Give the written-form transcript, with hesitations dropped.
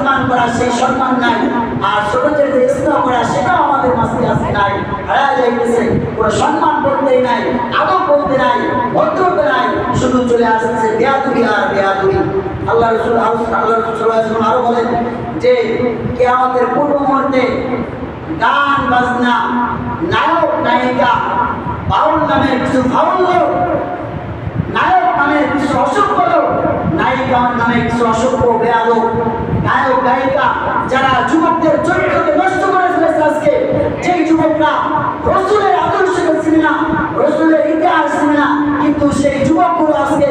সম্মান করা সেই সম্মান নাই, আর ছোটদের যে স্নেহ করা সেটাও আমাদের মাঝে আছে নাই, হারায় যাইতেছে। কোনো সম্মান করতেই নাই, আদব করতে নাই, ভদ্রতা নাই, শুধু চলে আসছে বেয়াদবি আর বেয়াদবি। আল্লাহ রাসূল আরো বলেন যে কিয়ামতের পূর্ব মুহূর্তে গান বাজনা, নায়ক নায়িকা, বাউল নামের কিছু ফাউল লোক, নায়ক নামের কিছু অসভ্য লোক, নায়িকা নামে কিছু অসভ্য বেয়াদব, নায়ক নায়িকা যারা যুবকদের চরিত্রকে নষ্ট করে ফেলেছে আজকে, যেই যুবকরা রসুলের আদর্শকে চিনে না, রসুলের ইতিহাস চিনে না, কিন্তু সেই যুবকগুলো আজকে